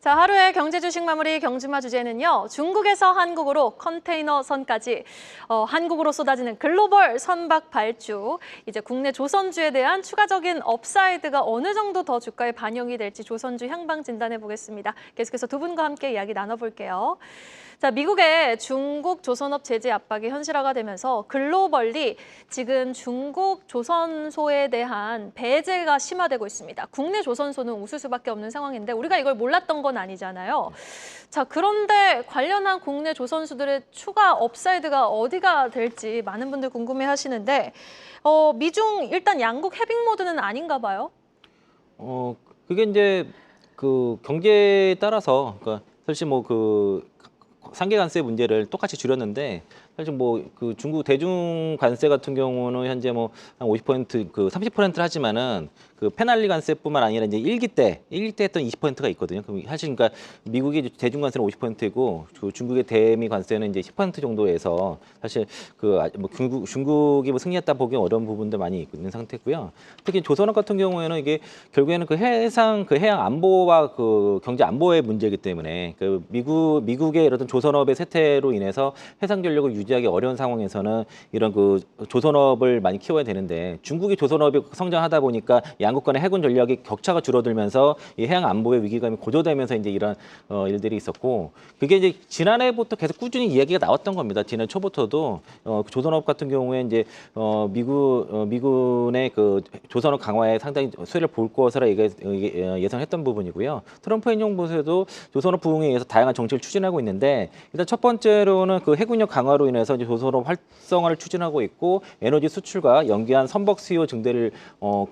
자, 하루의 경제 주식 마무리 경주마 주제는요. 중국에서 한국으로 컨테이너 선까지 한국으로 쏟아지는 글로벌 선박 발주. 이제 국내 조선주에 대한 추가적인 업사이드가 어느 정도 더 주가에 반영이 될지 조선주 향방 진단해 보겠습니다. 계속해서 두 분과 함께 이야기 나눠볼게요. 자, 미국의 중국 조선업 제재 압박이 현실화가 되면서 글로벌리 지금 중국 조선소에 대한 배제가 심화되고 있습니다. 국내 조선소는 웃을 수밖에 없는 상황인데 우리가 이걸 몰랐던 건 아니잖아요. 자, 그런데 관련한 국내 조선소들의 추가 업사이드가 어디가 될지 많은 분들 궁금해하시는데 미중 일단 양국 해빙 모드는 아닌가 봐요. 그게 이제 그 경제에 따라서 그러니까 사실 뭐 그 상계 관세 문제를 똑같이 줄였는데 사실 뭐 그 중국 대중 관세 같은 경우는 현재 뭐 한 50% 그 30%를 하지만은 그 페널리 관세뿐만 아니라 이제 일기 때 했던 20%가 있거든요. 그럼 사실 그러니까 미국의 대중 관세는 50%이고 그 중국의 대미 관세는 이제 10% 정도에서 사실 그 뭐 중국이 뭐 승리했다 보기 어려운 부분도 많이 있는 상태고요. 특히 조선업 같은 경우에는 이게 결국에는 그 해양 안보와 그 경제 안보의 문제이기 때문에 그 미국의 이런 조선업의 쇠퇴로 인해서 해상 전력을 유지하기 어려운 상황에서는 이런 그 조선업을 많이 키워야 되는데 중국이 조선업이 성장하다 보니까 양국 간의 해군 전략의 격차가 줄어들면서 이 해양 안보의 위기감이 고조되면서 이제 이런 일들이 있었고 그게 이제 지난해부터 계속 꾸준히 이야기가 나왔던 겁니다. 지난 초부터도 조선업 같은 경우에 이제 미군의 그 조선업 강화에 상당히 수혜를 볼 것으로 예상했던 부분이고요. 트럼프 행정부에서도 조선업 부흥에 의해서 다양한 정책을 추진하고 있는데 일단 첫 번째로는 그 해군력 강화로 인해서 이제 조선업 활성화를 추진하고 있고 에너지 수출과 연계한 선박 수요 증대를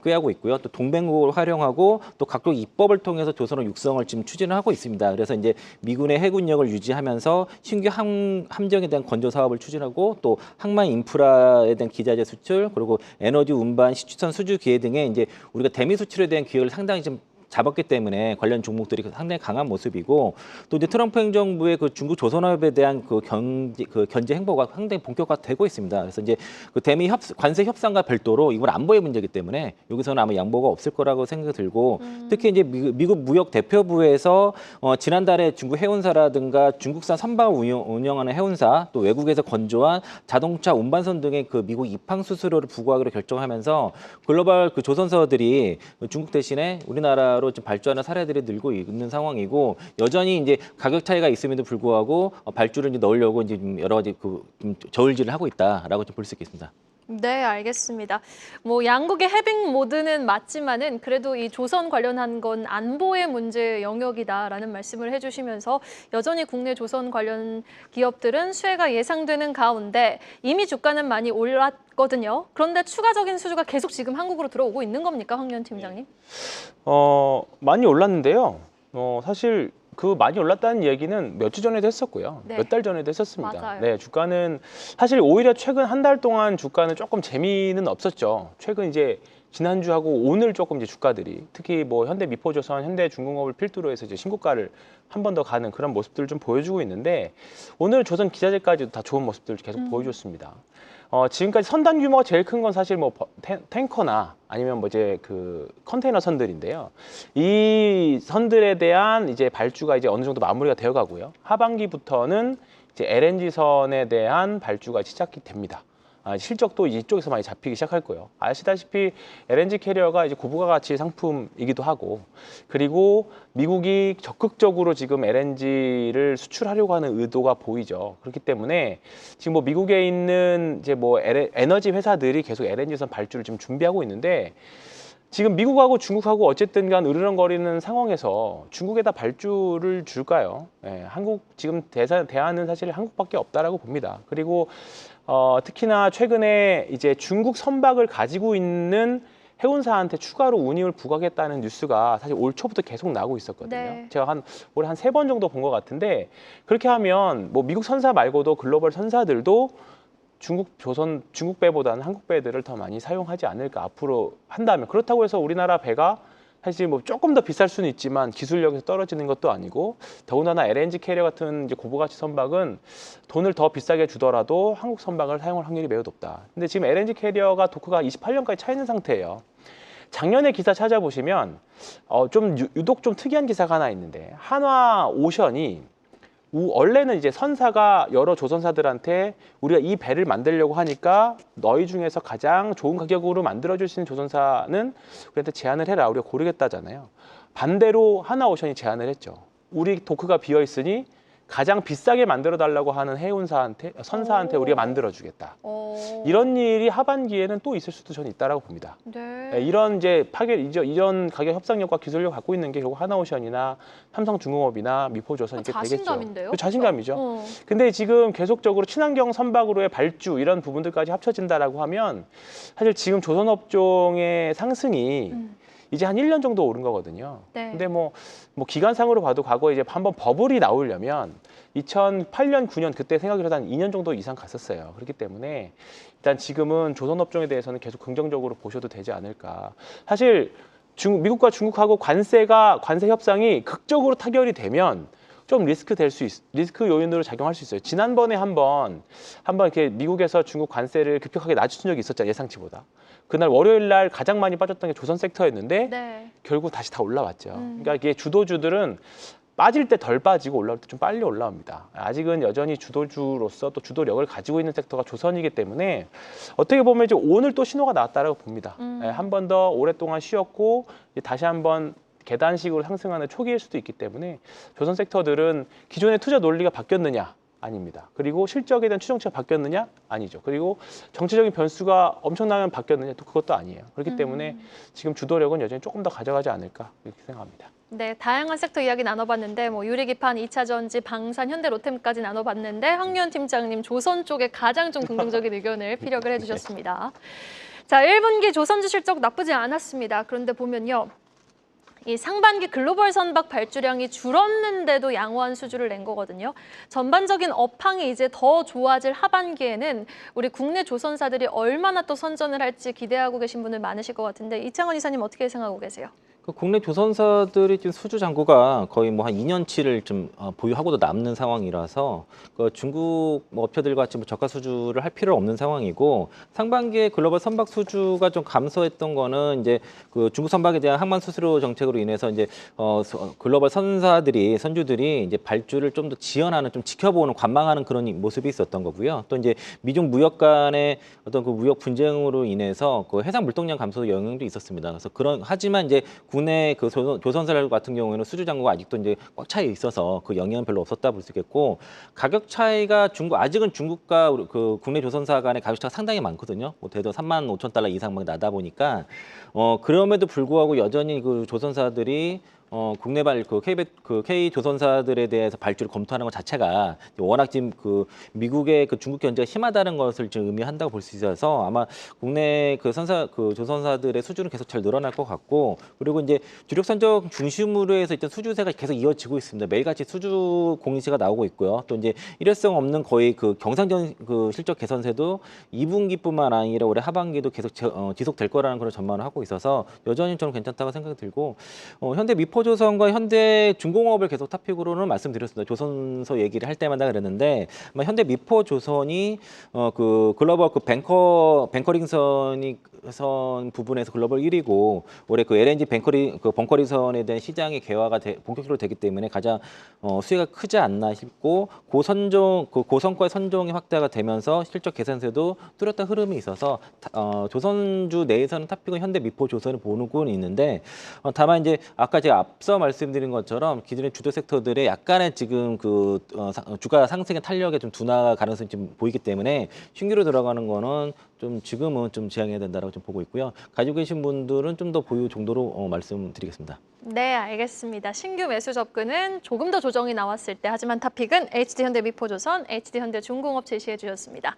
꾀하고 있고요. 또 동맹국을 활용하고 또 각종 입법을 통해서 조선업 육성을 지금 추진하고 있습니다. 그래서 이제 미군의 해군력을 유지하면서 신규 함정에 대한 건조 사업을 추진하고 또 항만 인프라에 대한 기자재 수출 그리고 에너지 운반 시추선 수주 기회 등의 이제 우리가 대미 수출에 대한 기회를 상당히 좀 잡았기 때문에 관련 종목들이 상당히 강한 모습이고 또 이제 트럼프 행정부의 그 중국 조선업에 대한 그 견제 행보가 상당히 본격화되고 있습니다. 그래서 이제 그 대미 관세 협상과 별도로 이건 안보의 문제이기 때문에 여기서는 아마 양보가 없을 거라고 생각이 들고 특히 이제 미국 무역 대표부에서 지난달에 중국 해운사라든가 중국산 선박을 운영하는 해운사 또 외국에서 건조한 자동차 운반선 등의 그 미국 입항 수수료를 부과하기로 결정하면서 글로벌 그 조선사들이 중국 대신에 우리나라로 좀 발주하는 사례들이 늘고 있는 상황이고 여전히 이제 가격 차이가 있음에도 불구하고 발주를 이제 넣으려고 이제 여러 가지 좀 저울질을 하고 있다라고 좀 볼 수 있겠습니다. 네, 알겠습니다. 뭐 양국의 해빙 모드는 맞지만은 그래도 이 조선 관련한 건 안보의 문제 영역이다라는 말씀을 해주시면서 여전히 국내 조선 관련 기업들은 수혜가 예상되는 가운데 이미 주가는 많이 올랐거든요. 그런데 추가적인 수주가 계속 지금 한국으로 들어오고 있는 겁니까, 황현 팀장님? 많이 올랐는데요. 사실 그 많이 올랐다는 얘기는 몇 주 전에도 했었고요. 네. 몇 달 전에도 했었습니다. 맞아요. 네, 주가는 사실 오히려 최근 한 달 동안 주가는 조금 재미는 없었죠. 최근 이제 지난주하고 오늘 조금 이제 주가들이 특히 뭐 현대미포조선, 현대중공업을 필두로 해서 이제 신고가를 한 번 더 가는 그런 모습들을 좀 보여주고 있는데 오늘 조선 기자재까지도 다 좋은 모습들을 계속 보여줬습니다. 지금까지 선단 규모가 제일 큰 건 사실 뭐 탱커나 아니면 뭐 이제 그 컨테이너 선들인데요. 이 선들에 대한 이제 발주가 이제 어느 정도 마무리가 되어 가고요. 하반기부터는 이제 LNG 선에 대한 발주가 시작이 됩니다. 실적도 이쪽에서 많이 잡히기 시작할 거예요. 아시다시피 LNG 캐리어가 이제 고부가 가치 상품이기도 하고 그리고 미국이 적극적으로 지금 LNG를 수출하려고 하는 의도가 보이죠. 그렇기 때문에 지금 뭐 미국에 있는 이제 뭐 에너지 회사들이 계속 LNG선 발주를 지금 준비하고 있는데 지금 미국하고 중국하고 어쨌든 간 으르렁거리는 상황에서 중국에다 발주를 줄까요? 한국 지금 대안은 사실 한국밖에 없다라고 봅니다. 그리고 특히나 최근에 이제 중국 선박을 가지고 있는 해운사한테 추가로 운임을 부과하겠다는 뉴스가 사실 올 초부터 계속 나오고 있었거든요. 네. 제가 올해 한 3번 정도 본 것 같은데 그렇게 하면 뭐 미국 선사 말고도 글로벌 선사들도 중국 배보다는 한국 배들을 더 많이 사용하지 않을까 앞으로 한다면 그렇다고 해서 우리나라 배가 사실 뭐 조금 더 비쌀 수는 있지만 기술력에서 떨어지는 것도 아니고 더군다나 LNG 캐리어 같은 이제 고부가치 선박은 돈을 더 비싸게 주더라도 한국 선박을 사용할 확률이 매우 높다. 근데 지금 LNG 캐리어가 도크가 28년까지 차 있는 상태예요. 작년에 기사 찾아보시면 좀 유독 좀 특이한 기사가 하나 있는데 한화 오션이 원래는 이제 선사가 여러 조선사들한테 우리가 이 배를 만들려고 하니까 너희 중에서 가장 좋은 가격으로 만들어줄 수 있는 조선사는 우리한테 제안을 해라. 우리가 고르겠다잖아요. 반대로 하나오션이 제안을 했죠. 우리 도크가 비어 있으니 가장 비싸게 만들어 달라고 하는 해운사한테 선사한테 우리가 만들어 주겠다. 이런 일이 하반기에는 또 있을 수도 저는 있다라고 봅니다. 네. 이런 이제 이런 가격 협상력과 기술력 갖고 있는 게 결국 하나오션이나 삼성중공업이나 미포조선 이렇게 자신감인데요? 되겠죠. 자신감이죠. 어. 근데 지금 계속적으로 친환경 선박으로의 발주 이런 부분들까지 합쳐진다라고 하면 사실 지금 조선업종의 상승이 이제 한 1년 정도 오른 거거든요. 네. 근데 뭐 기간상으로 봐도 과거에 이제 한번 버블이 나오려면 2008년, 9년 그때 생각해서 한 2년 정도 이상 갔었어요. 그렇기 때문에 일단 지금은 조선업종에 대해서는 계속 긍정적으로 보셔도 되지 않을까. 사실 미국과 중국하고 관세 협상이 극적으로 타결이 되면 좀 리스크 요인으로 작용할 수 있어요. 지난번에 한번 이렇게 미국에서 중국 관세를 급격하게 낮춘 적이 있었잖아요. 예상치보다. 그날 월요일 날 가장 많이 빠졌던 게 조선 섹터였는데 네. 결국 다시 다 올라왔죠. 그러니까 이게 주도주들은 빠질 때 덜 빠지고 올라올 때 좀 빨리 올라옵니다. 아직은 여전히 주도주로서 또 주도력을 가지고 있는 섹터가 조선이기 때문에 어떻게 보면 이제 오늘 또 신호가 나왔다고 봅니다. 한 번 더 오랫동안 쉬었고 다시 한번 계단식으로 상승하는 초기일 수도 있기 때문에 조선 섹터들은 기존의 투자 논리가 바뀌었느냐? 아닙니다. 그리고 실적에 대한 추정치가 바뀌었느냐? 아니죠. 그리고 정치적인 변수가 엄청나게 바뀌었느냐? 또 그것도 아니에요. 그렇기 때문에 지금 주도력은 여전히 조금 더 가져가지 않을까 이렇게 생각합니다. 네, 다양한 섹터 이야기 나눠봤는데 뭐 유리기판, 2차전지, 방산, 현대, 로템까지 나눠봤는데 황유현 팀장님 조선 쪽에 가장 좀 긍정적인 의견을 피력을 해주셨습니다. 자, 1분기 조선주 실적 나쁘지 않았습니다. 그런데 보면요. 이 상반기 글로벌 선박 발주량이 줄었는데도 양호한 수주를 낸 거거든요. 전반적인 업황이 이제 더 좋아질 하반기에는 우리 국내 조선사들이 얼마나 또 선전을 할지 기대하고 계신 분들 많으실 것 같은데 이창원 이사님 어떻게 생각하고 계세요? 국내 조선사들이 지금 수주 잔고가 거의 뭐 한 2년치를 좀 보유하고도 남는 상황이라서 중국 업체들과 지금 저가 수주를 할 필요 없는 상황이고 상반기에 글로벌 선박 수주가 좀 감소했던 거는 이제 그 중국 선박에 대한 항만 수수료 정책으로 인해서 이제 글로벌 선주들이 이제 발주를 좀 더 지연하는 좀 지켜보는 관망하는 그런 모습이 있었던 거고요. 또 이제 미중 무역 간의 어떤 그 무역 분쟁으로 인해서 그 해상 물동량 감소 영향도 있었습니다. 그래서 하지만 이제 국내 그 조선사 같은 경우에는 수주 잔고가 아직도 이제 꽉 차 있어서 그 영향은 별로 없었다 볼 수 있겠고 가격 차이가 아직은 중국과 그 국내 조선사 간의 가격 차가 상당히 많거든요. 뭐 대도 35,000달러 이상 막 나다 보니까 그럼에도 불구하고 여전히 그 조선사들이 국내발 K 조선사들에 대해서 발주를 검토하는 것 자체가 워낙 지금 그 미국의 그 중국 견제가 심하다는 것을 지금 의미한다고 볼 수 있어서 아마 국내 그 조선사들의 수주는 계속 잘 늘어날 것 같고 그리고 이제 주력 선적 중심으로 해서 일단 수주세가 계속 이어지고 있습니다. 매일같이 수주 공시가 나오고 있고요. 또 이제 일회성 없는 거의 그 경상전 그 실적 개선세도 2분기뿐만 아니라 올해 하반기도 계속 지속될 거라는 그런 전망을 하고 있어서 여전히 저는 괜찮다고 생각이 들고 현대 미포조선과 현대 중공업을 계속 토픽으로는 말씀드렸습니다. 조선소 얘기를 할 때마다 그랬는데 아마 현대 미포조선이 그 글로벌 그 벙커링선 부분에서 글로벌 1위고 올해 그 LNG 벙커링선에 대한 시장의 개화가 본격적으로 되기 때문에 가장 수혜가 크지 않나 싶고 고성과의 선종이 확대가 되면서 실적 개선세도 뚜렷한 흐름이 있어서 조선주 내에서는 탑픽은 현대 미포조선을 보는군 있는데 다만 이제 아까 제가 앞서 말씀드린 것처럼 기존의 주도 섹터들의 약간의 지금 그 주가 상승의 탄력에 좀 둔화 가능성이 좀 보이기 때문에 신규로 들어가는 거는 좀 지금은 좀 지양해야 된다라고 좀 보고 있고요. 가지고 계신 분들은 좀 더 보유 정도로 말씀드리겠습니다. 네, 알겠습니다. 신규 매수 접근은 조금 더 조정이 나왔을 때 하지만 탑픽은 HD현대미포조선, HD현대중공업 제시해 주셨습니다.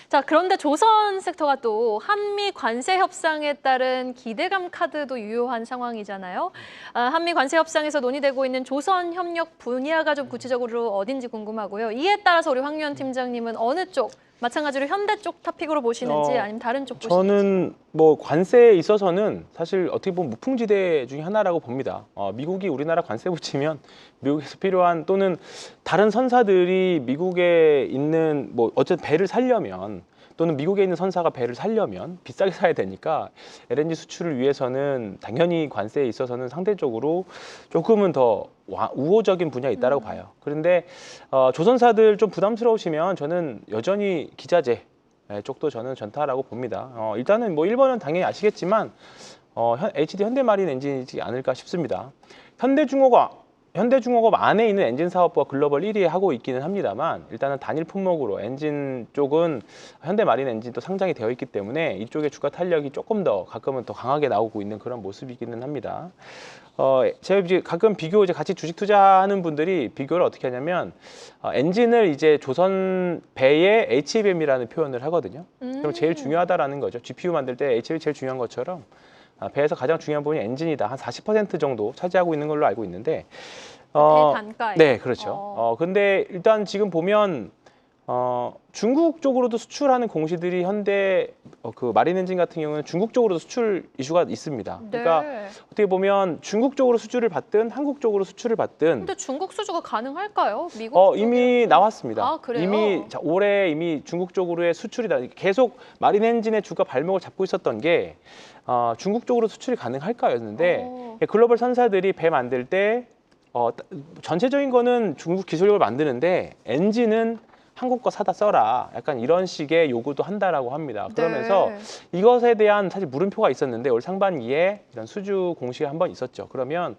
자, 그런데 조선 섹터가 또 한미 관세 협상에 따른 기대감 카드도 유효한 상황이잖아요. 한미 관세 협상에서 논의되고 있는 조선 협력 분야가 좀 구체적으로 어딘지 궁금하고요. 이에 따라서 우리 황유현 팀장님은 어느 쪽, 마찬가지로 현대 쪽 탑픽으로 보시는지 아니면 다른 쪽 보시는지? 저는 뭐 관세에 있어서는 사실 어떻게 보면 무풍지대 중에 하나라고 봅니다. 미국이 우리나라 관세 붙이면 미국에서 필요한 또는 다른 선사들이 미국에 있는 뭐 어쨌든 배를 살려면 또는 미국에 있는 선사가 배를 살려면 비싸게 사야 되니까 LNG 수출을 위해서는 당연히 관세에 있어서는 상대적으로 조금은 더 우호적인 분야에 있다고 봐요. 그런데 조선사들 좀 부담스러우시면 저는 여전히 기자재 쪽도 저는 전타라고 봅니다. 일단은 뭐 1번은 당연히 아시겠지만 HD 현대마린 엔진이지 않을까 싶습니다. 현대중공업 안에 있는 엔진 사업부가 글로벌 1위에 하고 있기는 합니다만 일단은 단일 품목으로 엔진 쪽은 현대마린 엔진도 상장이 되어 있기 때문에 이쪽의 주가 탄력이 조금 더 가끔은 더 강하게 나오고 있는 그런 모습이기는 합니다. 제가 이제 가끔 이제 같이 주식 투자하는 분들이 비교를 어떻게 하냐면 엔진을 이제 조선 배의 HBM이라는 표현을 하거든요. 그럼 제일 중요하다라는 거죠. GPU 만들 때 HBM이 제일 중요한 것처럼 배에서 가장 중요한 부분이 엔진이다. 한 40% 정도 차지하고 있는 걸로 알고 있는데 배 단가에. 네, 그렇죠. 근데 일단 지금 보면 중국 쪽으로도 수출하는 공시들이 현대 그 마린 엔진 같은 경우는 중국 쪽으로도 수출 이슈가 있습니다. 네. 그러니까 어떻게 보면 중국 쪽으로 수출을 받든 한국 쪽으로 수출을 받든 근데 중국 수주가 가능할까요? 미국 이미 나왔습니다. 아, 그래요? 이미 올해 이미 중국 쪽으로의 수출이 계속 마린 엔진의 주가 발목을 잡고 있었던 게 중국 쪽으로 수출이 가능할까였는데 글로벌 선사들이 배 만들 때 전체적인 거는 중국 기술력을 만드는데 엔진은 한국 거 사다 써라. 약간 이런 식의 요구도 한다라고 합니다. 그러면서 이것에 대한 사실 물음표가 있었는데 올 상반기에 이런 수주 공시가 한번 있었죠. 그러면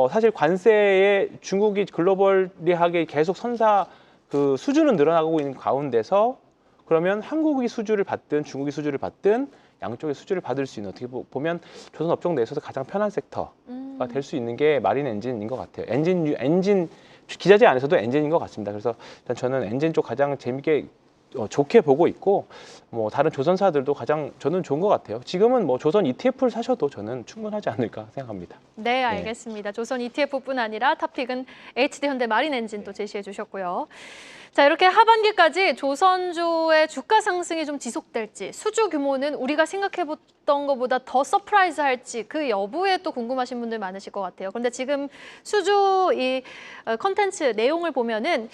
사실 관세에 중국이 글로벌리하게 계속 선사 그 수주는 늘어나고 있는 가운데서 그러면 한국이 수주를 받든 중국이 수주를 받든 양쪽의 수주를 받을 수 있는 어떻게 보면 조선 업종 내에서도 가장 편한 섹터가 될 수 있는 게 마린 엔진인 것 같아요. 엔진 기자재 안에서도 엔진인 것 같습니다. 그래서 일단 저는 엔진 쪽 가장 재밌게 좋게 보고 있고 뭐 다른 조선사들도 가장 저는 좋은 것 같아요. 지금은 뭐 조선 ETF를 사셔도 저는 충분하지 않을까 생각합니다. 네, 알겠습니다. 조선 ETF뿐 아니라 탑픽은 HD 현대 마린 엔진도 제시해 주셨고요. 자, 이렇게 하반기까지 조선주의 주가 상승이 좀 지속될지, 수주 규모는 우리가 생각해봤던 것보다 더 서프라이즈할지 그 여부에 또 궁금하신 분들 많으실 것 같아요. 그런데 지금 수주 이 컨텐츠 내용을 보면은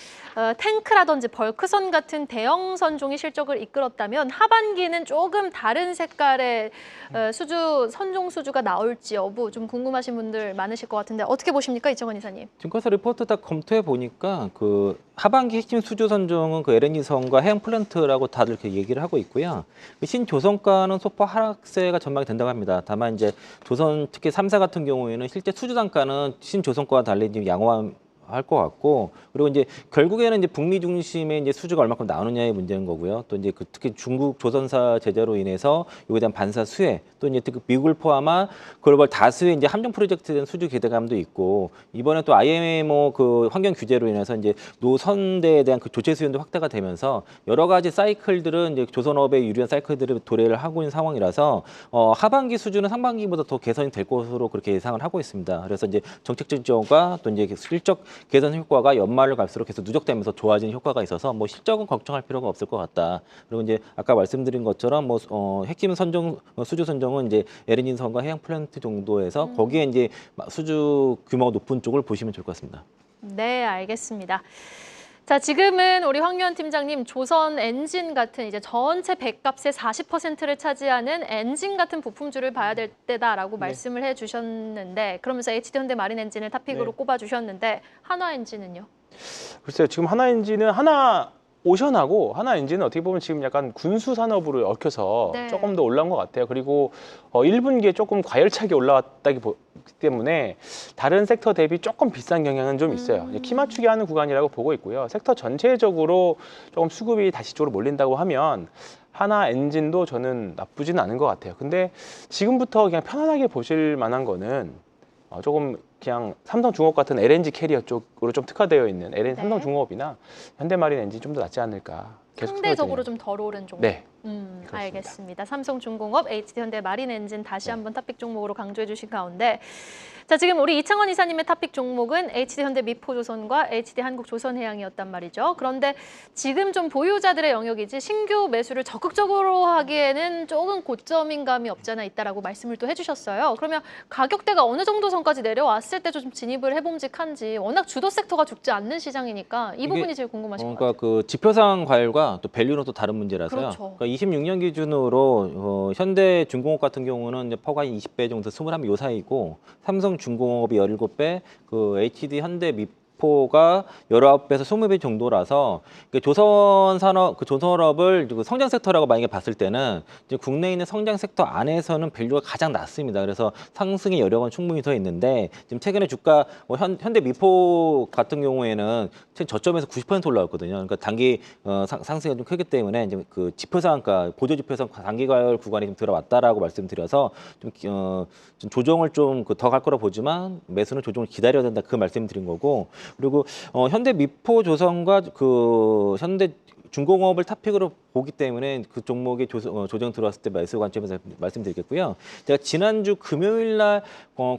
탱크라든지 벌크선 같은 대형 선종이 실적을 이끌었다면 하반기는 조금 다른 색깔의 선종 수주가 나올지 여부 좀 궁금하신 분들 많으실 것 같은데 어떻게 보십니까, 이정원 이사님? 증권사 리포트 다 검토해 보니까 그 하반기 핵심 수주 선종은 그 LNG선과 해양 플랜트라고 다들 이렇게 얘기를 하고 있고요. 그 신조선가는 소폭 하락세가 전망이 된다고 합니다. 다만 이제 조선 특히 3사 같은 경우에는 실제 수주 단가는 신조선가와 달리 좀 양호한 할 것 같고 그리고 이제 결국에는 이제 북미 중심의 이제 수주가 얼마큼 나오느냐의 문제인 거고요. 또 이제 그 특히 중국 조선사 제재로 인해서 이거에 대한 반사 수혜 또 이제 특히 미국을 포함한 글로벌 다수의 이제 함정 프로젝트에 대한 수주 기대감도 있고 이번에 또 IMO 그 환경 규제로 인해서 이제 노선대에 대한 그 조치 수연도 확대가 되면서 여러 가지 사이클들은 이제 조선업에 유리한 사이클들을 도래를 하고 있는 상황이라서 하반기 수주는 상반기보다 더 개선이 될 것으로 그렇게 예상을 하고 있습니다. 그래서 이제 정책적 지원과 또 이제 실적 개선 효과가 연말을 갈수록 계속 누적되면서 좋아지는 효과가 있어서 뭐 실적은 걱정할 필요가 없을 것 같다. 그리고 이제 아까 말씀드린 것처럼 뭐 핵심 선종 수주 선종은 이제 LNG 선과 해양 플랜트 정도에서 거기에 이제 수주 규모가 높은 쪽을 보시면 좋을 것 같습니다. 네, 알겠습니다. 자, 지금은 우리 황교안 팀장님 조선 엔진 같은 이제 전체 배값의 40%를 차지하는 엔진 같은 부품주를 봐야 될 때다라고 말씀을 해주셨는데 그러면서 HD 현대 마린 엔진을 탑픽으로 꼽아주셨는데 하나 엔진은요? 글쎄요, 지금 하나 엔진은 오션하고 하나 엔진은 어떻게 보면 지금 약간 군수 산업으로 얽혀서 조금 더 올라온 것 같아요. 그리고 1분기에 조금 과열차게 올라왔다기 때문에 다른 섹터 대비 조금 비싼 경향은 좀 있어요. 키 맞추기 하는 구간이라고 보고 있고요. 섹터 전체적으로 조금 수급이 다시 쪽으로 몰린다고 하면 하나 엔진도 저는 나쁘지는 않은 것 같아요. 근데 지금부터 그냥 편안하게 보실 만한 거는 조금 그냥 삼성중공업 같은 LNG 캐리어 쪽으로 좀 특화되어 있는 삼성중공업이나 현대마린 엔진 좀 더 낫지 않을까. 상대적으로 좀 덜 오른 종목. 네, 알겠습니다. 삼성중공업, HD현대 마린엔진 다시 한번 탑픽 종목으로 강조해 주신 가운데 자, 지금 우리 이창원 이사님의 탑픽 종목은 HD현대 미포조선과 HD한국조선해양이었단 말이죠. 그런데 지금 좀 보유자들의 영역이지 신규 매수를 적극적으로 하기에는 조금 고점인 감이 없잖아 있다라고 말씀을 또 해주셨어요. 그러면 가격대가 어느 정도 선까지 내려왔을 때 좀 진입을 해봄직한지 워낙 주도 섹터가 죽지 않는 시장이니까 이 부분이 제일 궁금하신 것 같아요. 그러니까 그 지표상 과열과 또 밸류는 또 다른 문제라서요. 그렇죠. 그러니까 26년 기준으로 현대중공업 같은 경우는 이제 퍼가 20배 정도 21배 요 사이고 삼성중공업이 17배, 그 HD 현대미포가 19배에서 20배 정도라서 조선산업, 그 조선업을 그 성장 섹터라고 만약에 봤을 때는 이제 국내에 있는 성장 섹터 안에서는 밸류가 가장 낮습니다. 그래서 상승의 여력은 충분히 더 있는데 지금 최근에 주가 현대미포 같은 경우에는 저점에서 90% 올라왔거든요. 그러니까 단기 상승이 좀 크기 때문에 이제 그 지표상, 그러니까 보조지표상 단기 과열 구간이 좀 들어왔다라고 말씀드려서 좀 조정을 좀 더 갈 거라 보지만 매수는 조정을 기다려야 된다 그 말씀드린 거고 그리고 현대미포조선과 그 현대중공업을 탑픽으로 보기 때문에 그 종목의 조정 들어왔을 때 매수 관점에서 말씀드리겠고요. 제가 지난주 금요일 날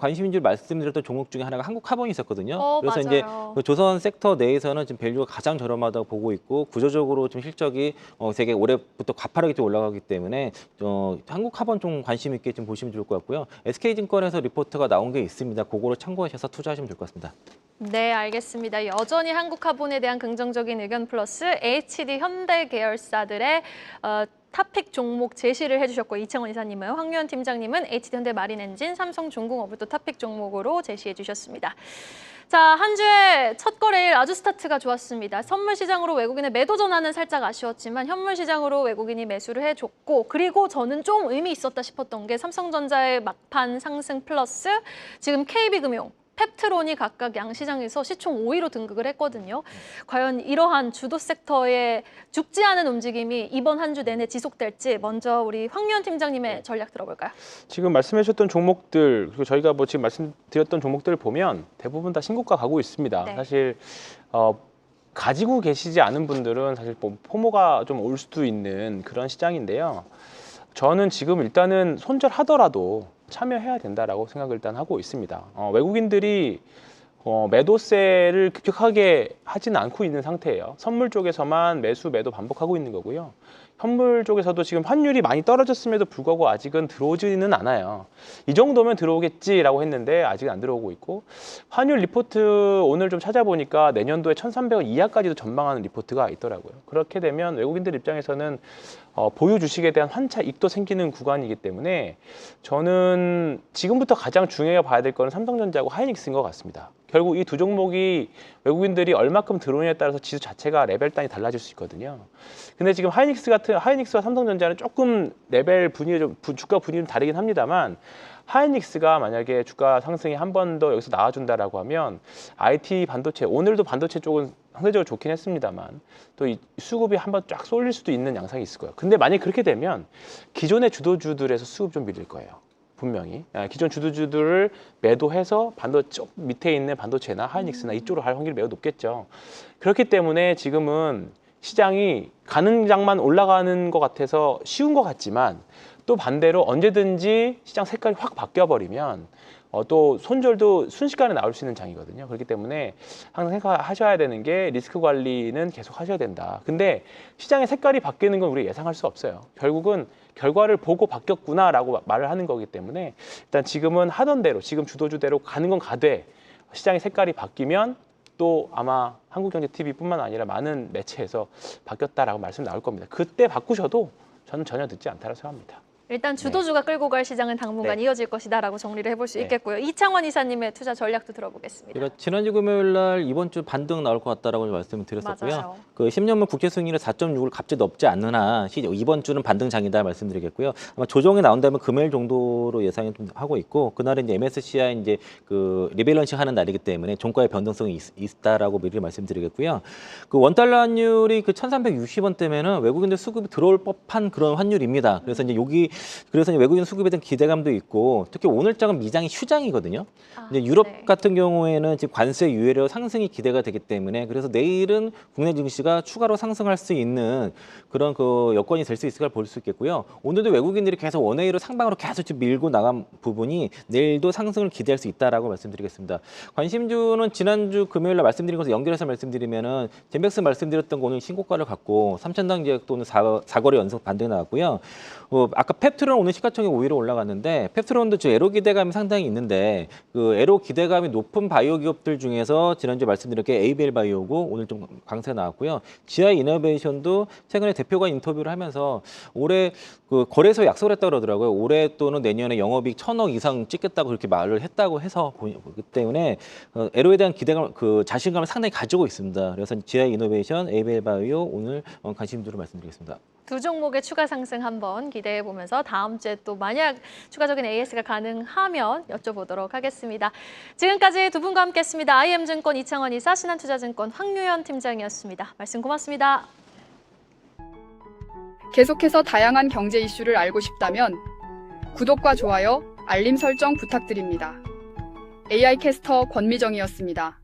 관심인 줄 말씀드렸던 종목 중에 하나가 한국카본이 있었거든요. 그래서 맞아요. 이제 그 조선 섹터 내에서는 지금 밸류가 가장 저렴하다고 보고 있고 구조적으로 좀 실적이 되게 올해부터 가파르게 좀 올라가기 때문에 한국카본 좀 관심 있게 좀 보시면 좋을 것 같고요. SK증권에서 리포트가 나온 게 있습니다. 그거를 참고하셔서 투자하시면 될 것 같습니다. 네, 알겠습니다. 여전히 한국카본에 대한 긍정적인 의견 플러스 HD 현대 계열사들의 탑픽 종목 제시를 해주셨고 이창원 이사님은 황유현 팀장님은 HD현대 마린엔진, 삼성중공업을 또 탑픽 종목으로 제시해 주셨습니다. 자, 한 주의 첫 거래일 아주 스타트가 좋았습니다. 선물 시장으로 외국인의 매도 전환은 살짝 아쉬웠지만 현물 시장으로 외국인이 매수를 해줬고 그리고 저는 좀 의미 있었다 싶었던 게 삼성전자의 막판 상승 플러스 지금 KB금융, 펩트론이 각각 양시장에서 시총 5위로 등극을 했거든요. 과연 이러한 주도 섹터의 죽지 않은 움직임이 이번 한 주 내내 지속될지 먼저 우리 황유현 팀장님의 전략 들어볼까요? 지금 말씀해 주셨던 종목들 그리고 저희가 뭐 지금 말씀드렸던 종목들을 보면 대부분 다 신고가 가고 있습니다. 네. 사실 가지고 계시지 않은 분들은 사실 뭐 포모가 좀 올 수도 있는 그런 시장인데요. 저는 지금 일단은 손절하더라도 참여해야 된다라고 생각을 일단 하고 있습니다. 외국인들이 매도세를 급격하게 하지는 않고 있는 상태예요. 선물 쪽에서만 매수, 매도 반복하고 있는 거고요. 현물 쪽에서도 지금 환율이 많이 떨어졌음에도 불구하고 아직은 들어오지는 않아요. 이 정도면 들어오겠지라고 했는데 아직은 안 들어오고 있고 환율 리포트 오늘 좀 찾아보니까 내년도에 1,300원 이하까지도 전망하는 리포트가 있더라고요. 그렇게 되면 외국인들 입장에서는 보유 주식에 대한 환차 이익도 생기는 구간이기 때문에 저는 지금부터 가장 중요하게 봐야 될 거는 삼성전자하고 하이닉스인 것 같습니다. 결국 이 두 종목이 외국인들이 얼마큼 들어오냐에 따라서 지수 자체가 레벨 단위 달라질 수 있거든요. 근데 지금 하이닉스와 삼성전자는 조금 레벨 주가 분위기 좀 다르긴 합니다만 하이닉스가 만약에 주가 상승이 한 번 더 여기서 나와준다라고 하면 IT 반도체 오늘도 반도체 쪽은 상대적으로 좋긴 했습니다만 또 이 수급이 한번 쫙 쏠릴 수도 있는 양상이 있을 거예요. 근데 만약 그렇게 되면 기존의 주도주들에서 수급 좀 밀릴 거예요. 분명히 기존 주도주들을 매도해서 반도체 밑에 있는 반도체나 하이닉스나 이쪽으로 갈 확률이 매우 높겠죠. 그렇기 때문에 지금은 시장이 가는 장만 올라가는 것 같아서 쉬운 것 같지만 또 반대로 언제든지 시장 색깔이 확 바뀌어버리면 또 손절도 순식간에 나올 수 있는 장이거든요. 그렇기 때문에 항상 생각하셔야 되는 게 리스크 관리는 계속 하셔야 된다. 근데 시장의 색깔이 바뀌는 건 우리가 예상할 수 없어요. 결국은 결과를 보고 바뀌었구나라고 말을 하는 거기 때문에 일단 지금은 하던 대로 지금 주도주대로 가는 건 가되 시장의 색깔이 바뀌면 또 아마 한국경제TV뿐만 아니라 많은 매체에서 바뀌었다라고 말씀 나올 겁니다. 그때 바꾸셔도 저는 전혀 늦지 않다고 생각합니다. 일단 주도주가 끌고 갈 시장은 당분간 이어질 것이다라고 정리를 해볼 수 있겠고요. 이창원 이사님의 투자 전략도 들어보겠습니다. 그러니까 지난주 금요일 날 이번 주 반등 나올 것 같다라고 말씀을 드렸었고요. 맞아요. 그 10년물 국채 수익률이 4.6을 갑자기 넘지 않는 한 이번 주는 반등장이다 말씀드리겠고요. 아마 조정이 나온다면 금요일 정도로 예상이 좀 하고 있고 그날은 이제 MSCI 이제 그 리밸런싱 하는 날이기 때문에 종가의 변동성이 있다라고 미리 말씀드리겠고요. 그 원달러 환율이 그 1,360원 때면은 외국인들 수급이 들어올 법한 그런 환율입니다. 그래서 이제 여기 그래서 이제 외국인 수급에 대한 기대감도 있고 특히 오늘장은 미장이 휴장이거든요. 이제 유럽 네. 같은 경우에는 지금 관세 유예로 상승이 기대가 되기 때문에 그래서 내일은 국내 증시가 추가로 상승할 수 있는 그런 그 여건이 될 수 있을까 볼 수 있겠고요. 오늘도 외국인들이 계속 원웨이로 상방으로 계속 좀 밀고 나간 부분이 내일도 상승을 기대할 수 있다라고 말씀드리겠습니다. 관심주는 지난주 금요일 날 말씀드린 것을 연결해서 말씀드리면은 젠백스 말씀드렸던 거 오늘 신고가를 갖고 3,000당 지역도 오늘 4거래 연속 반등이 나왔고요. 아까 펩트론 오늘 시가총액 5위로 올라갔는데 펩트론도 지금 에로 기대감이 상당히 있는데 그 에로 기대감이 높은 바이오 기업들 중에서 지난주에 말씀드렸게 ABL 바이오고 오늘 좀 강세가 나왔고요. GI 이노베이션도 최근에 대표가 인터뷰를 하면서 올해 그 거래소 약속을 했다고 그러더라고요. 올해 또는 내년에 영업이익 1,000억 이상 찍겠다고 그렇게 말을 했다고 해서 보기 때문에 에로에 대한 기대감, 그 자신감을 상당히 가지고 있습니다. 그래서 GI 이노베이션, ABL 바이오 오늘 관심주로 말씀드리겠습니다. 두 종목의 추가 상승 한번 기대해 보면서 다음 주에 또 만약 추가적인 AS가 가능하면 여쭤보도록 하겠습니다. 지금까지 두 분과 함께했습니다. IM증권 이창원 이사, 신한투자증권 황유연 팀장이었습니다. 말씀 고맙습니다. 계속해서 다양한 경제 이슈를 알고 싶다면 구독과 좋아요, 알림 설정 부탁드립니다. AI 캐스터 권미정이었습니다.